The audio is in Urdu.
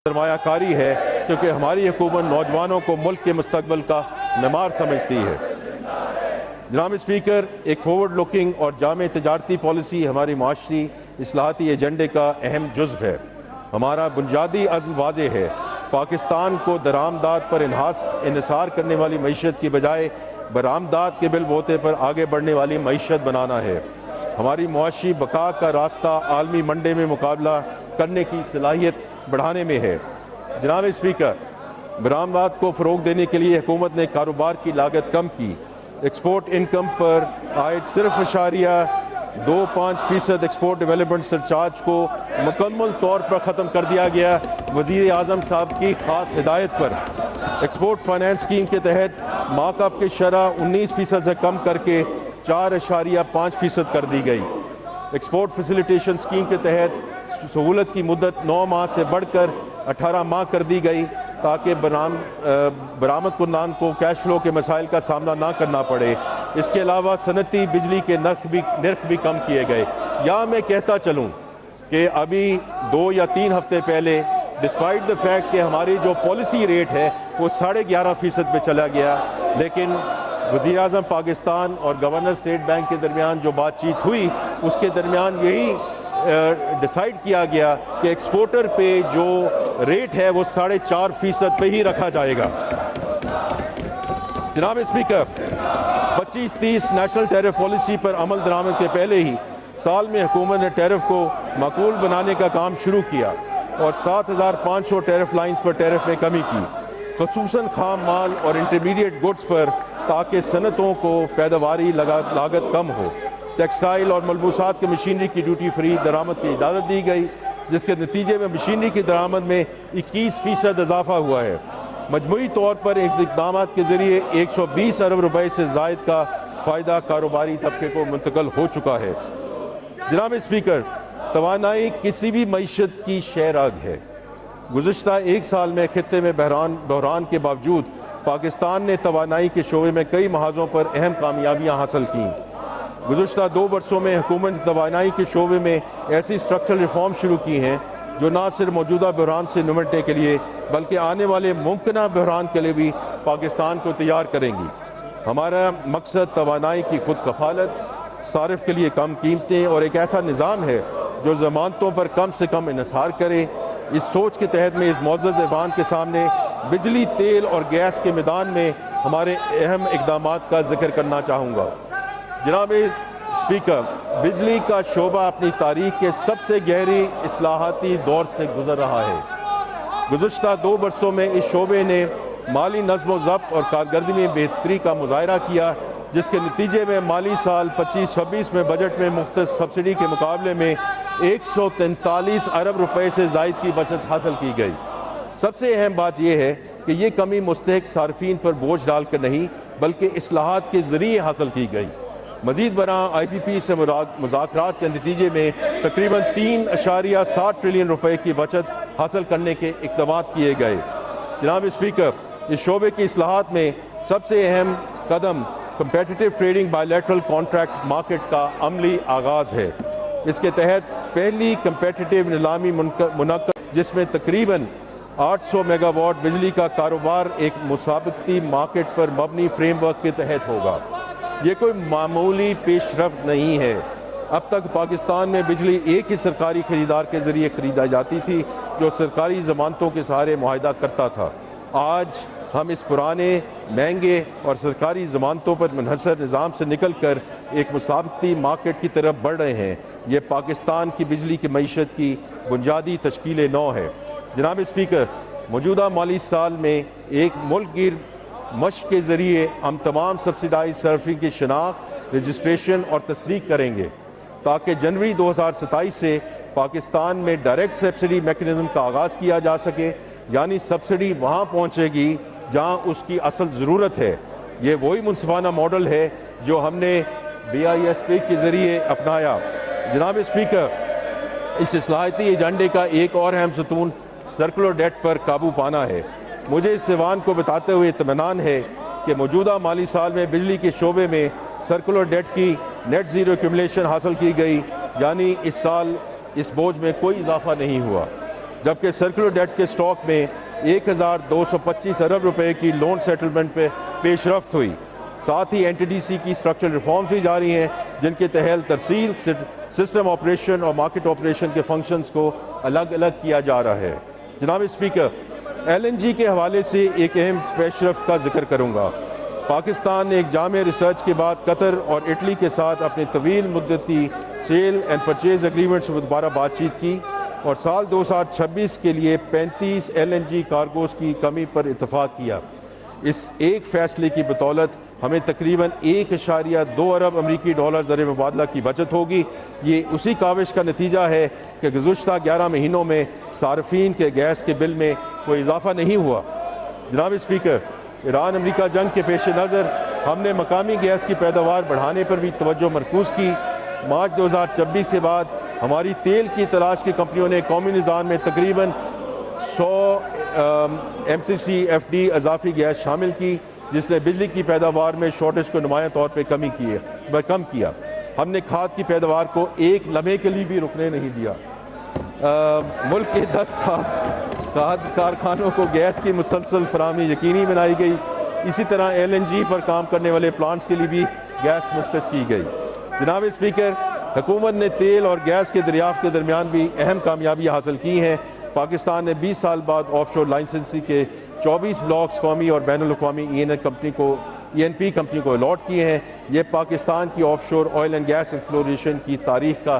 سرمایہ کاری ہے، کیونکہ ہماری حکومت نوجوانوں کو ملک کے مستقبل کا معمار سمجھتی ہے۔ جناب اسپیکر، ایک فارورڈ لوکنگ اور جامع تجارتی پالیسی ہماری معاشی اصلاحاتی ایجنڈے کا اہم جزو ہے۔ ہمارا بنیادی عزم واضح ہے، پاکستان کو درآمدات پر انحصار کرنے والی معیشت کی بجائے برآمدات کے بل بوتے پر آگے بڑھنے والی معیشت بنانا ہے۔ ہماری معاشی بقا کا راستہ عالمی منڈے میں مقابلہ کرنے کی صلاحیت بڑھانے میں ہے۔ جناب اسپیکر، برآمدات کو فروغ دینے کے لیے حکومت نے کاروبار کی لاگت کم کی، ایکسپورٹ انکم پر عائد 0.25% ایکسپورٹ ڈیولپمنٹ سرچارج کو مکمل طور پر ختم کر دیا گیا۔ وزیر اعظم صاحب کی خاص ہدایت پر ایکسپورٹ فائنانس اسکیم کے تحت مارک اپ کی شرح 19% سے کم کر کے 4.5% کر دی گئی۔ ایکسپورٹ فیسیلیٹیشن اسکیم کے تحت سہولت کی مدت 9 ماہ سے بڑھ کر 18 ماہ کر دی گئی، تاکہ برآمد کنندگان کو کیش فلو کے مسائل کا سامنا نہ کرنا پڑے۔ اس کے علاوہ صنعتی بجلی کے نرخ بھی کم کیے گئے۔ یا میں کہتا چلوں کہ ابھی 2 یا 3 ہفتے پہلے ڈسپائٹ دا فیکٹ کہ ہماری جو پالیسی ریٹ ہے وہ 11.5% پہ چلا گیا، لیکن وزیر اعظم پاکستان اور گورنر اسٹیٹ بینک کے درمیان جو بات چیت ہوئی، اس کے درمیان یہی ڈیسائیڈ کیا گیا کہ ایکسپورٹر پہ جو ریٹ ہے وہ 4.5% پہ ہی رکھا جائے گا۔ جناب اسپیکر، 25-30 نیشنل ٹیرف پالیسی پر عمل درآمد کے پہلے ہی سال میں حکومت نے ٹیرف کو معقول بنانے کا کام شروع کیا اور 7,500 ٹیرف لائنز پر ٹیرف میں کمی کی، خصوصاً خام مال اور انٹرمیڈیٹ گڈز پر، تاکہ صنعتوں کو پیداواری لاگت کم ہو۔ ٹیکسٹائل اور ملبوسات کی مشینری کی ڈیوٹی فری درآمد کی اجازت دی گئی، جس کے نتیجے میں مشینری کی درآمد میں 21% اضافہ ہوا ہے۔ مجموعی طور پر اقدامات کے ذریعے 120 ارب روپے سے زائد کا فائدہ کاروباری طبقے کو منتقل ہو چکا ہے۔ جناب اسپیکر، توانائی کسی بھی معیشت کی شہراگ ہے۔ گزشتہ 1 سال میں خطے میں بحران کے باوجود پاکستان نے توانائی کے شعبے میں کئی محاذوں پر اہم کامیابیاں حاصل کیں۔ گزشتہ 2 برسوں میں حکومت نے توانائی کے شعبے میں ایسی اسٹرکچرل ریفارم شروع کی ہیں جو نہ صرف موجودہ بحران سے نمٹنے کے لیے بلکہ آنے والے ممکنہ بحران کے لیے بھی پاکستان کو تیار کریں گی۔ ہمارا مقصد توانائی کی خود کفالت، صارف کے لیے کم قیمتیں اور ایک ایسا نظام ہے جو ضمانتوں پر کم سے کم انحصار کرے۔ اس سوچ کے تحت میں اس معزز ایوان کے سامنے بجلی، تیل اور گیس کے میدان میں ہمارے اہم اقدامات کا ذکر کرنا چاہوں گا۔ جناب اسپیکر، بجلی کا شعبہ اپنی تاریخ کے سب سے گہری اصلاحاتی دور سے گزر رہا ہے۔ گزشتہ 2 برسوں میں اس شعبے نے مالی نظم و ضبط اور کارکردگی میں بہتری کا مظاہرہ کیا، جس کے نتیجے میں مالی سال 25-26 میں بجٹ میں مختص سبسڈی کے مقابلے میں 143 ارب روپے سے زائد کی بچت حاصل کی گئی۔ سب سے اہم بات یہ ہے کہ یہ کمی مستحق صارفین پر بوجھ ڈال کر نہیں بلکہ اصلاحات کے ذریعے حاصل کی گئی۔ مزید برآں آئی پی پی سے مذاکرات کے نتیجے میں تقریباً 3.7 ٹریلین روپے کی بچت حاصل کرنے کے اقدامات کیے گئے۔ جناب اسپیکر، اس شعبے کی اصلاحات میں سب سے اہم قدم competitive trading by lateral contract market کا عملی آغاز ہے۔ اس کے تحت پہلی کمپیٹیٹیو نیلامی منعقد، جس میں تقریباً 800 میگا واٹ بجلی کا کاروبار ایک مسابقتی مارکیٹ پر مبنی فریم ورک کے تحت ہوگا۔ یہ کوئی معمولی پیش رفت نہیں ہے۔ اب تک پاکستان میں بجلی ایک ہی سرکاری خریدار کے ذریعے خریدا جاتی تھی جو سرکاری ضمانتوں کے سہارے معاہدہ کرتا تھا۔ آج ہم اس پرانے، مہنگے اور سرکاری ضمانتوں پر منحصر نظام سے نکل کر ایک مسابقتی مارکیٹ کی طرف بڑھ رہے ہیں۔ یہ پاکستان کی بجلی کی معیشت کی بنیادی تشکیل نو ہے۔ جناب اسپیکر، موجودہ مالی سال میں ایک ملک گیر مشق کے ذریعے ہم تمام سبسڈائز صارفین کی شناخت، رجسٹریشن اور تصدیق کریں گے تاکہ جنوری 2027 سے پاکستان میں ڈائریکٹ سبسڈی میکنزم کا آغاز کیا جا سکے، یعنی سبسڈی وہاں پہنچے گی جہاں اس کی اصل ضرورت ہے۔ یہ وہی منصفانہ ماڈل ہے جو ہم نے BISP کے ذریعے اپنایا۔ جناب اسپیکر، اس اصلاحاتی ایجنڈے کا ایک اور اہم ستون سرکولر ڈیٹ پر قابو پانا ہے۔ مجھے اس ایوان کو بتاتے ہوئے اطمینان ہے کہ موجودہ مالی سال میں بجلی کے شعبے میں سرکولر ڈیٹ کی نیٹ زیرو ایکیومولیشن حاصل کی گئی، یعنی اس سال اس بوجھ میں کوئی اضافہ نہیں ہوا۔ جبکہ سرکولر ڈیٹ کے سٹاک میں 1225 ارب روپے کی لون سیٹلمنٹ پہ پیش رفت ہوئی۔ ساتھ ہی این ٹی ڈی سی کی اسٹرکچرل ریفارمز بھی جاری ہیں جن کے تحت ترسیل، سسٹم آپریشن اور مارکیٹ آپریشن کے فنکشنز کو الگ الگ کیا جا رہا ہے۔ جناب اسپیکر، ایل این جی کے حوالے سے ایک اہم پیش رفت کا ذکر کروں گا۔ پاکستان نے ایک جامع ریسرچ کے بعد قطر اور اٹلی کے ساتھ اپنی طویل مدتی سیل اینڈ پرچیز ایگریمنٹ سے دوبارہ بات چیت کی اور سال 2026 کے لیے 35 ایل این جی کارگوز کی کمی پر اتفاق کیا۔ اس ایک فیصلے کی بدولت ہمیں تقریباً 1.2 ارب امریکی ڈالر زر مبادلہ کی بچت ہوگی۔ یہ اسی کاوش کا نتیجہ ہے کہ گزشتہ 11 مہینوں میں صارفین کے گیس کے بل میں کوئی اضافہ نہیں ہوا۔ جناب اسپیکر، ایران امریکہ جنگ کے پیش نظر ہم نے مقامی گیس کی پیداوار بڑھانے پر بھی توجہ مرکوز کی۔ مارچ 2026 کے بعد ہماری تیل کی تلاش کی کمپنیوں نے قومی نظام میں تقریباً 100 M C C F D اضافی گیس شامل کی، جس نے بجلی کی پیداوار میں شارٹیج کو نمایاں طور پہ کم کیا۔ ہم نے کھاد کی پیداوار کو ایک لمحے کے لیے بھی رکنے نہیں دیا۔ ملک کے 10 کھاد کارخانوں کو گیس کی مسلسل فراہمی یقینی بنائی گئی۔ اسی طرح ایل این جی پر کام کرنے والے پلانٹس کے لیے بھی گیس مختص کی گئی۔ جناب اسپیکر، حکومت نے تیل اور گیس کے دریافت کے درمیان بھی اہم کامیابی حاصل کی ہیں۔ پاکستان نے 20 سال بعد آف شور لائسنسی کے 24 بلاکس قومی اور بین الاقوامی ای این پی کمپنی کو الاٹ کیے ہیں۔ یہ پاکستان کی آف شور آئل اینڈ گیس ایکسپلوریشن کی تاریخ کا